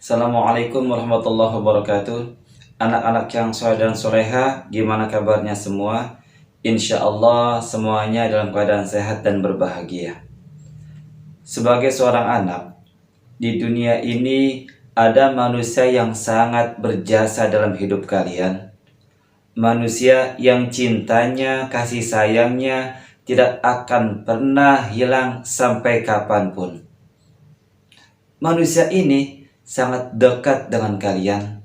Assalamualaikum warahmatullahi wabarakatuh. Anak-anak yang soleh dan soleha, gimana kabarnya semua? Insya Allah semuanya dalam keadaan sehat dan berbahagia. Sebagai seorang anak, di dunia ini ada manusia yang sangat berjasa dalam hidup kalian. Manusia yang cintanya, kasih sayangnya tidak akan pernah hilang sampai kapanpun. Manusia ini sangat dekat dengan kalian,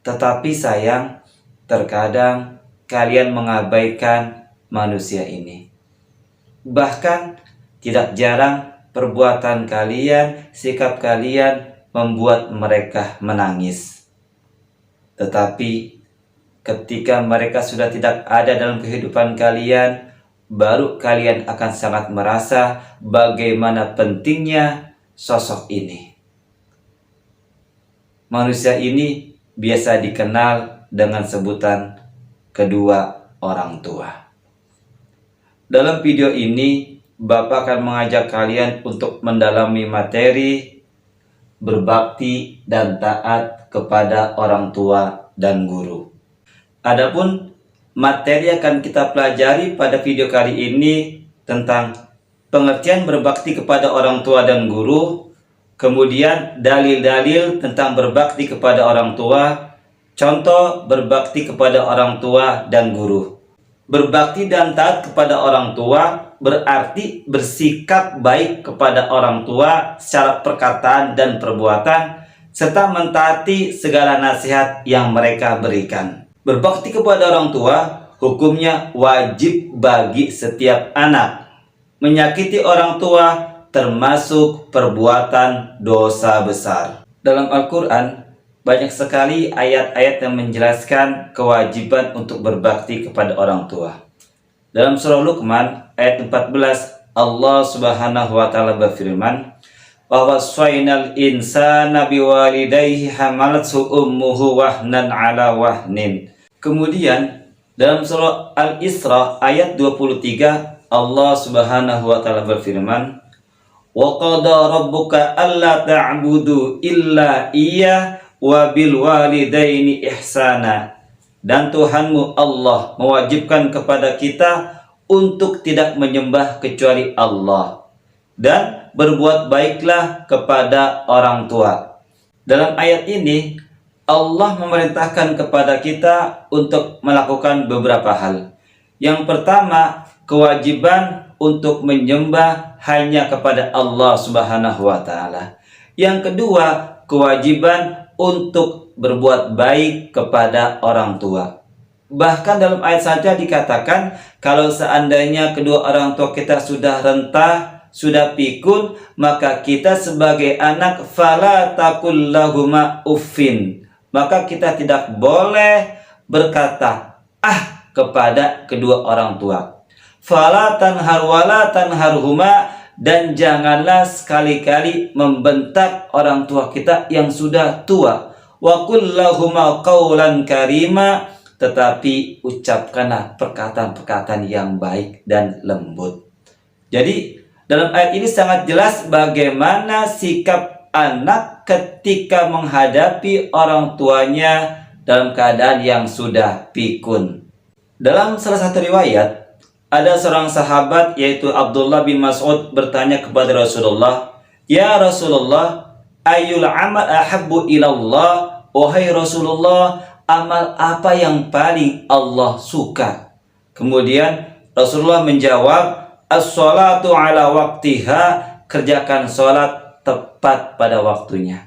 tetapi sayang, terkadang kalian mengabaikan manusia ini. Bahkan tidak jarang perbuatan kalian, sikap kalian membuat mereka menangis. Tetapi ketika mereka sudah tidak ada dalam kehidupan kalian, baru kalian akan sangat merasa bagaimana pentingnya sosok ini. Manusia ini biasa dikenal dengan sebutan kedua orang tua. Dalam video ini, Bapak akan mengajak kalian untuk mendalami materi berbakti dan taat kepada orang tua dan guru. Adapun materi akan kita pelajari pada video kali ini tentang pengertian berbakti kepada orang tua dan guru. Kemudian dalil-dalil tentang berbakti kepada orang tua, contoh berbakti kepada orang tua dan guru. Berbakti dan taat kepada orang tua berarti bersikap baik kepada orang tua secara perkataan dan perbuatan, serta mentaati segala nasihat yang mereka berikan. Berbakti kepada orang tua hukumnya wajib bagi setiap anak. Menyakiti orang tua termasuk perbuatan dosa besar. Dalam Al-Quran, banyak sekali ayat-ayat yang menjelaskan kewajiban untuk berbakti kepada orang tua. Dalam surah Luqman, ayat 14, Allah Subhanahu wa Ta'ala berfirman, "Wa wassaynal insana biwalidayhi hamalathu ummuhu wahnan ala wahnin." Kemudian, dalam surah Al-Isra, ayat 23, Allah Subhanahu wa Ta'ala berfirman, "Wa qada rabbuka alla ta'budu illa iyyah wa bil walidaini ihsana." Dan Tuhanmu Allah mewajibkan kepada kita untuk tidak menyembah kecuali Allah dan berbuat baiklah kepada orang tua. Dalam ayat ini Allah memerintahkan kepada kita untuk melakukan beberapa hal. Yang pertama, kewajiban untuk menyembah hanya kepada Allah Subhanahu wa Ta'ala. Yang kedua, kewajiban untuk berbuat baik kepada orang tua. Bahkan dalam ayat saja dikatakan, kalau seandainya kedua orang tua kita sudah rentah, sudah pikun, maka kita sebagai anak fala taqul lahuma uffin. Maka kita tidak boleh berkata kepada kedua orang tua. Fala tanhar wala tanharhuma, dan janganlah sekali-kali membentak orang tua kita yang sudah tua. Wa qul lahuma qawlan karima, tetapi ucapkanlah perkataan-perkataan yang baik dan lembut. Jadi dalam ayat ini sangat jelas bagaimana sikap anak ketika menghadapi orang tuanya dalam keadaan yang sudah pikun. Dalam salah satu riwayat, ada seorang sahabat yaitu Abdullah bin Mas'ud bertanya kepada Rasulullah, "Ya Rasulullah, ayyul amal ahabbu ilallah?" Wahai Rasulullah, amal apa yang paling Allah suka? Kemudian Rasulullah menjawab, "As-salatu ala waktiha," kerjakan salat tepat pada waktunya.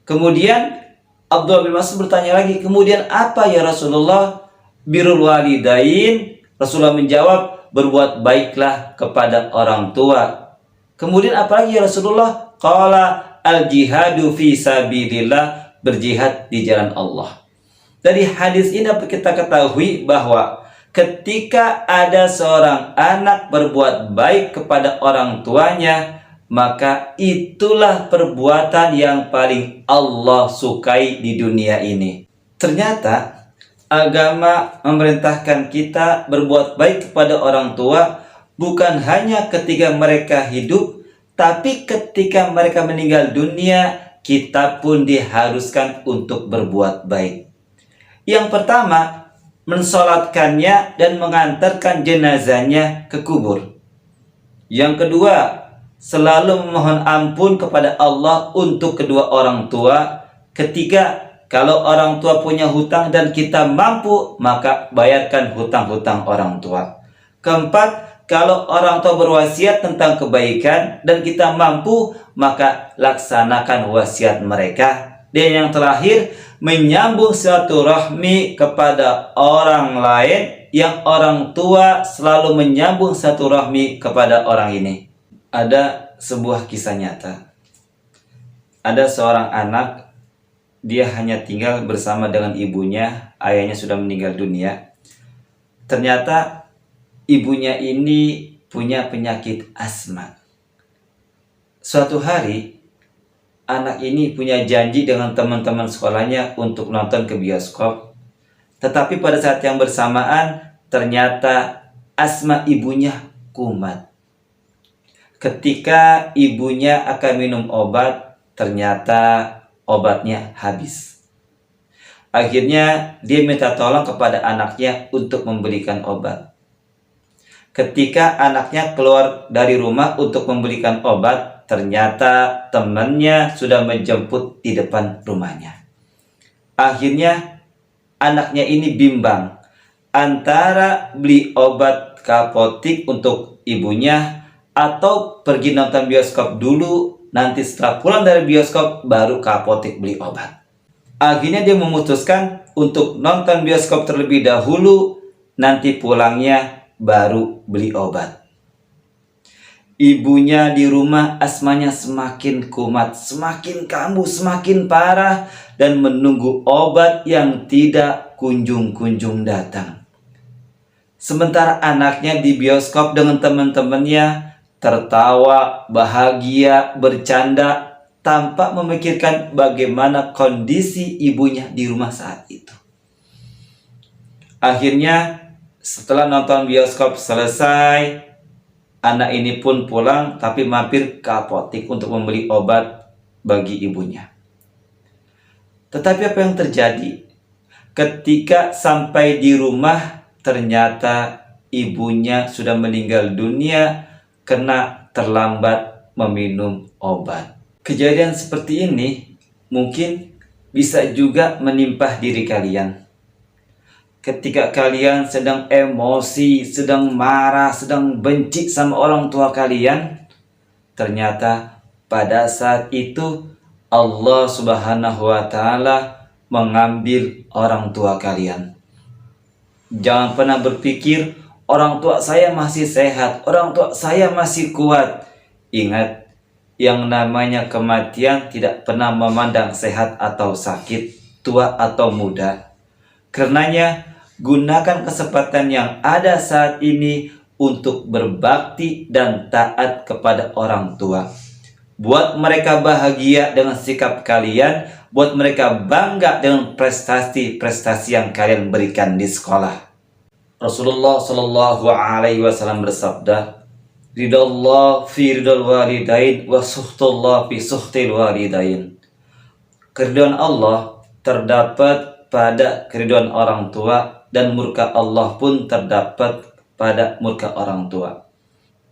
Kemudian Abdullah bin Mas'ud bertanya lagi, "Kemudian apa ya Rasulullah?" "Birrul walidain." Rasulullah menjawab, "Berbuat baiklah kepada orang tua." Kemudian apa lagi ya Rasulullah? Qala al-jihadu fi sabilillah, berjihad di jalan Allah. Dari hadis ini dapat kita ketahui bahwa ketika ada seorang anak berbuat baik kepada orang tuanya, maka itulah perbuatan yang paling Allah sukai di dunia ini. Ternyata agama memerintahkan kita berbuat baik kepada orang tua bukan hanya ketika mereka hidup, tapi ketika mereka meninggal dunia kita pun diharuskan untuk berbuat baik. Yang pertama, mensolatkannya dan mengantarkan jenazahnya ke kubur. Yang kedua, selalu memohon ampun kepada Allah untuk kedua orang tua. Ketiga, kalau orang tua punya hutang dan kita mampu, maka bayarkan hutang-hutang orang tua. Keempat, kalau orang tua berwasiat tentang kebaikan dan kita mampu, maka laksanakan wasiat mereka. Dan yang terakhir, menyambung silaturahmi kepada orang lain yang orang tua selalu menyambung silaturahmi kepada orang ini. Ada sebuah kisah nyata. Ada seorang anak, dia hanya tinggal bersama dengan ibunya, ayahnya sudah meninggal dunia. Ternyata ibunya ini punya penyakit asma. Suatu hari, anak ini punya janji dengan teman-teman sekolahnya untuk nonton ke bioskop. Tetapi pada saat yang bersamaan, ternyata asma ibunya kumat. Ketika ibunya akan minum obat, ternyata obatnya habis. Akhirnya dia minta tolong kepada anaknya untuk membelikan obat. Ketika anaknya keluar dari rumah untuk membelikan obat, ternyata temannya sudah menjemput di depan rumahnya. Akhirnya anaknya ini bimbang antara beli obat ke apotik untuk ibunya atau pergi nonton bioskop dulu, nanti setelah pulang dari bioskop baru ke apotik beli obat. Akhirnya dia memutuskan untuk nonton bioskop terlebih dahulu, nanti pulangnya baru beli obat. Ibunya di rumah asmanya semakin kumat, semakin kambuh, semakin parah, dan menunggu obat yang tidak kunjung-kunjung datang. Sementara anaknya di bioskop dengan teman-temannya tertawa, bahagia, bercanda, tanpa memikirkan bagaimana kondisi ibunya di rumah saat itu. Akhirnya setelah nonton bioskop selesai, anak ini pun pulang tapi mampir ke apotik untuk membeli obat bagi ibunya. Tetapi apa yang terjadi? Ketika sampai di rumah, ternyata ibunya sudah meninggal dunia karena terlambat meminum obat. Kejadian seperti ini mungkin bisa juga menimpa diri kalian. Ketika kalian sedang emosi, sedang marah, sedang benci sama orang tua kalian, ternyata pada saat itu Allah Subhanahu wa Ta'ala mengambil orang tua kalian. Jangan pernah berpikir orang tua saya masih sehat, orang tua saya masih kuat. Ingat, yang namanya kematian tidak pernah memandang sehat atau sakit, tua atau muda. Karenanya, gunakan kesempatan yang ada saat ini untuk berbakti dan taat kepada orang tua. Buat mereka bahagia dengan sikap kalian, buat mereka bangga dengan prestasi-prestasi yang kalian berikan di sekolah. Rasulullah Shallallahu Alaihi Wasallam bersabda, "Ridallah fi ridal walidain wa suhtullah fi suhtil walidain." Keridhaan Allah terdapat pada keridhaan orang tua, dan murka Allah pun terdapat pada murka orang tua.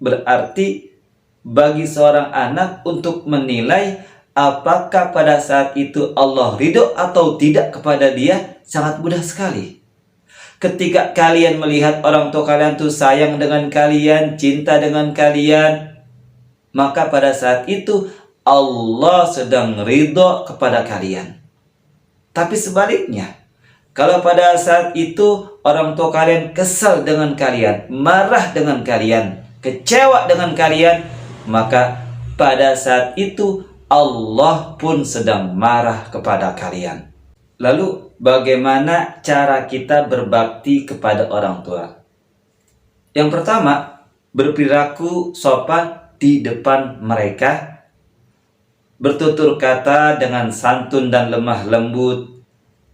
Berarti bagi seorang anak untuk menilai apakah pada saat itu Allah ridho atau tidak kepada dia sangat mudah sekali. Ketika kalian melihat orang tua kalian tuh sayang dengan kalian, cinta dengan kalian, maka pada saat itu Allah sedang ridho kepada kalian. Tapi sebaliknya, kalau pada saat itu orang tua kalian kesal dengan kalian, marah dengan kalian, kecewa dengan kalian, maka pada saat itu Allah pun sedang marah kepada kalian. Lalu bagaimana cara kita berbakti kepada orang tua? Yang pertama, berperilaku sopan di depan mereka, bertutur kata dengan santun dan lemah lembut,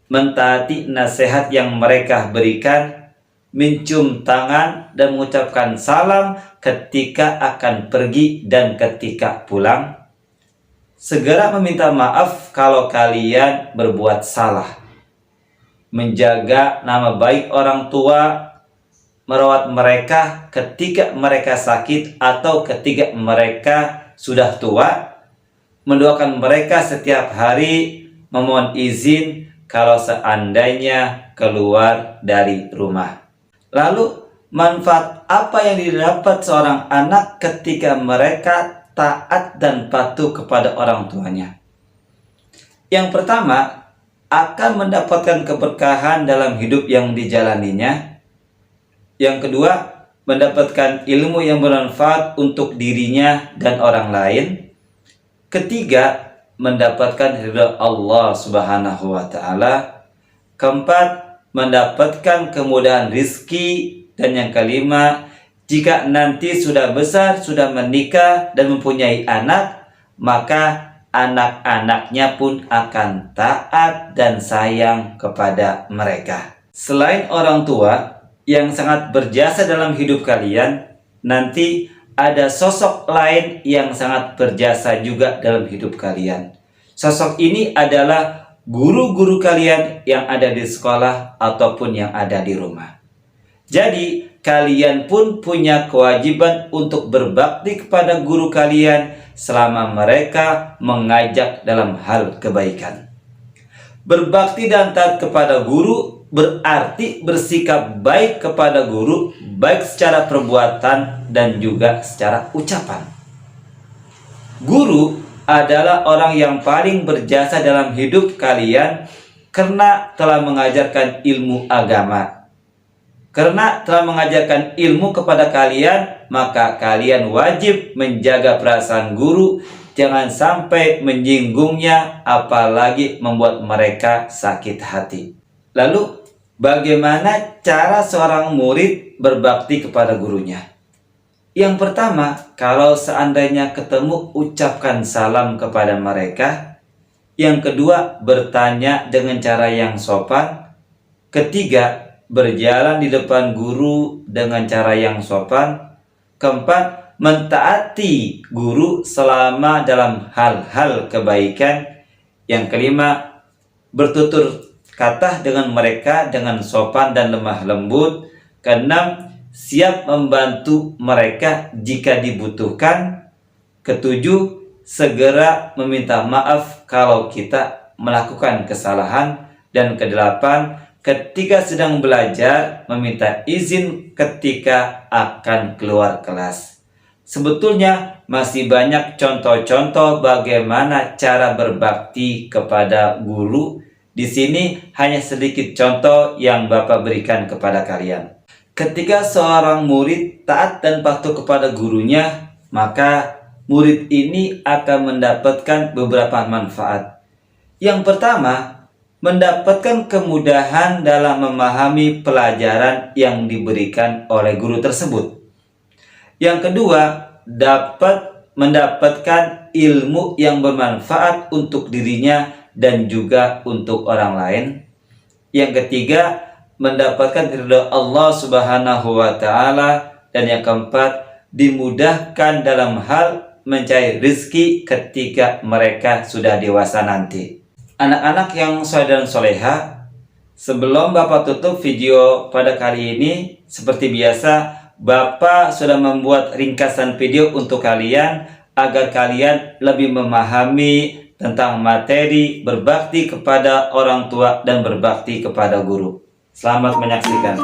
mentaati nasihat yang mereka berikan, mencium tangan dan mengucapkan salam ketika akan pergi dan ketika pulang. segera meminta maaf kalau kalian berbuat salah. Menjaga nama baik orang tua, merawat mereka ketika mereka sakit atau ketika mereka sudah tua, mendoakan mereka setiap hari, memohon izin kalau seandainya keluar dari rumah. Lalu, manfaat apa yang didapat seorang anak ketika mereka taat dan patuh kepada orang tuanya? Yang pertama, akan mendapatkan keberkahan dalam hidup yang dijalaninya. Yang kedua, mendapatkan ilmu yang bermanfaat untuk dirinya dan orang lain. Ketiga, mendapatkan ridha Allah Subhanahu wa Ta'ala. Keempat, mendapatkan kemudahan rizki. Dan yang kelima, jika nanti sudah besar, sudah menikah dan mempunyai anak, maka anak-anaknya pun akan taat dan sayang kepada mereka. Selain orang tua yang sangat berjasa dalam hidup kalian, nanti ada sosok lain yang sangat berjasa juga dalam hidup kalian. Sosok ini adalah guru-guru kalian yang ada di sekolah ataupun yang ada di rumah. Jadi, kalian pun punya kewajiban untuk berbakti kepada guru kalian selama mereka mengajak dalam hal kebaikan. Berbakti dan taat kepada guru berarti bersikap baik kepada guru, baik secara perbuatan dan juga secara ucapan. Guru adalah orang yang paling berjasa dalam hidup kalian karena telah mengajarkan ilmu agama. Karena telah mengajarkan ilmu kepada kalian, maka kalian wajib menjaga perasaan guru, jangan sampai menyinggungnya, apalagi membuat mereka sakit hati. Lalu, bagaimana cara seorang murid berbakti kepada gurunya? Yang pertama, kalau seandainya ketemu, ucapkan salam kepada mereka. Yang kedua, bertanya dengan cara yang sopan. Ketiga, berjalan di depan guru dengan cara yang sopan. Keempat, mentaati guru selama dalam hal-hal kebaikan. Yang kelima, bertutur kata dengan mereka dengan sopan dan lemah lembut. Keenam, siap membantu mereka jika dibutuhkan. Ketujuh, segera meminta maaf kalau kita melakukan kesalahan. Dan kedelapan, ketika sedang belajar, meminta izin ketika akan keluar kelas. Sebetulnya masih banyak contoh-contoh bagaimana cara berbakti kepada guru. Di sini hanya sedikit contoh yang Bapak berikan kepada kalian. Ketika seorang murid taat dan patuh kepada gurunya, maka murid ini akan mendapatkan beberapa manfaat. Yang pertama, mendapatkan kemudahan dalam memahami pelajaran yang diberikan oleh guru tersebut. Yang kedua, dapat mendapatkan ilmu yang bermanfaat untuk dirinya dan juga untuk orang lain. Yang ketiga, mendapatkan ridha Allah Subhanahu wa Ta'ala. Dan yang keempat, dimudahkan dalam hal mencari rezeki ketika mereka sudah dewasa nanti. Anak-anak yang soleh dan soleha, sebelum Bapak tutup video pada kali ini, seperti biasa, Bapak sudah membuat ringkasan video untuk kalian agar kalian lebih memahami tentang materi berbakti kepada orang tua dan berbakti kepada guru. Selamat menyaksikan.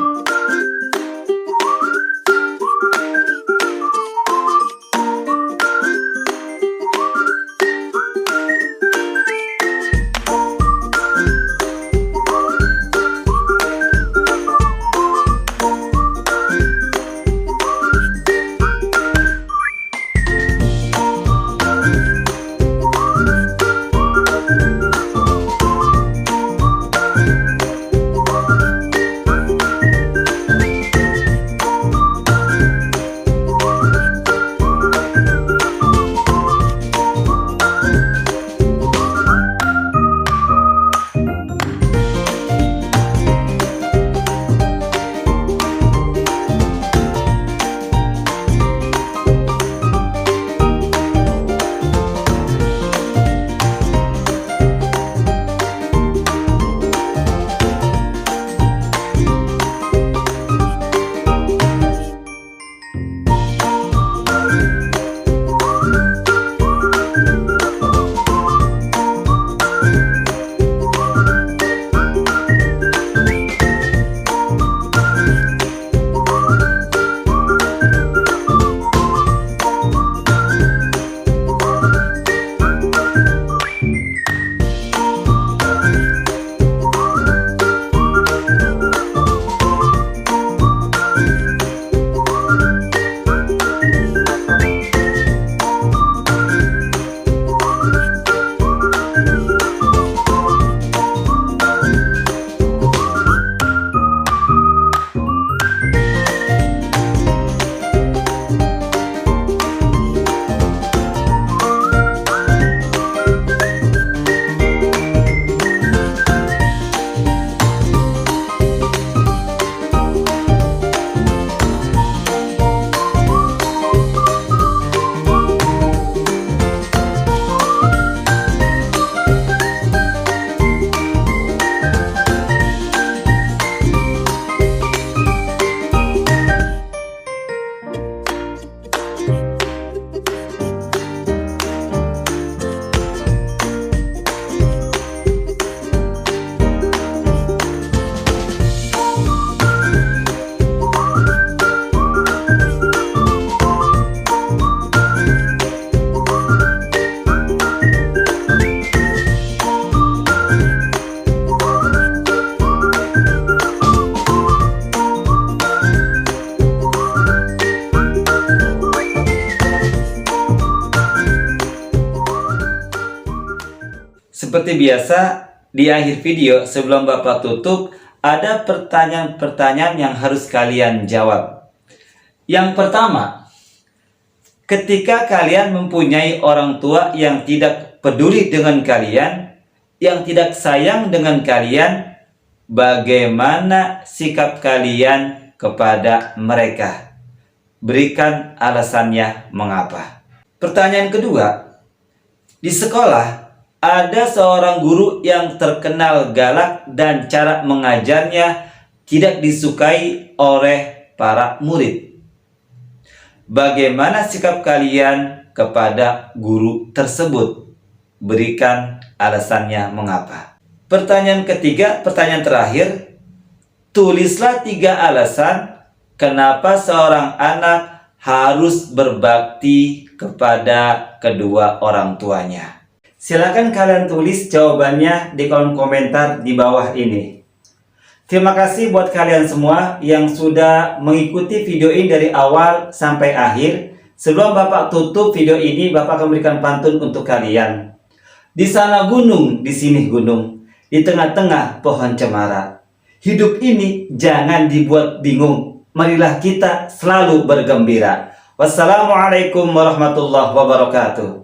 Seperti biasa, di akhir video sebelum Bapak tutup, ada pertanyaan-pertanyaan yang harus kalian jawab. Yang pertama, ketika kalian mempunyai orang tua yang tidak peduli dengan kalian, yang tidak sayang dengan kalian, bagaimana sikap kalian kepada mereka? Berikan alasannya mengapa. Pertanyaan kedua, di sekolah ada seorang guru yang terkenal galak dan cara mengajarnya tidak disukai oleh para murid. Bagaimana sikap kalian kepada guru tersebut? Berikan alasannya mengapa. Pertanyaan ketiga, pertanyaan terakhir, tulislah 3 alasan kenapa seorang anak harus berbakti kepada kedua orang tuanya. Silakan kalian tulis jawabannya di kolom komentar di bawah ini. Terima kasih buat kalian semua yang sudah mengikuti video ini dari awal sampai akhir. Sebelum Bapak tutup video ini, Bapak akan memberikan pantun untuk kalian. Di sana gunung, di sini gunung, di tengah-tengah pohon cemara. Hidup ini jangan dibuat bingung. Marilah kita selalu bergembira. Wassalamualaikum warahmatullahi wabarakatuh.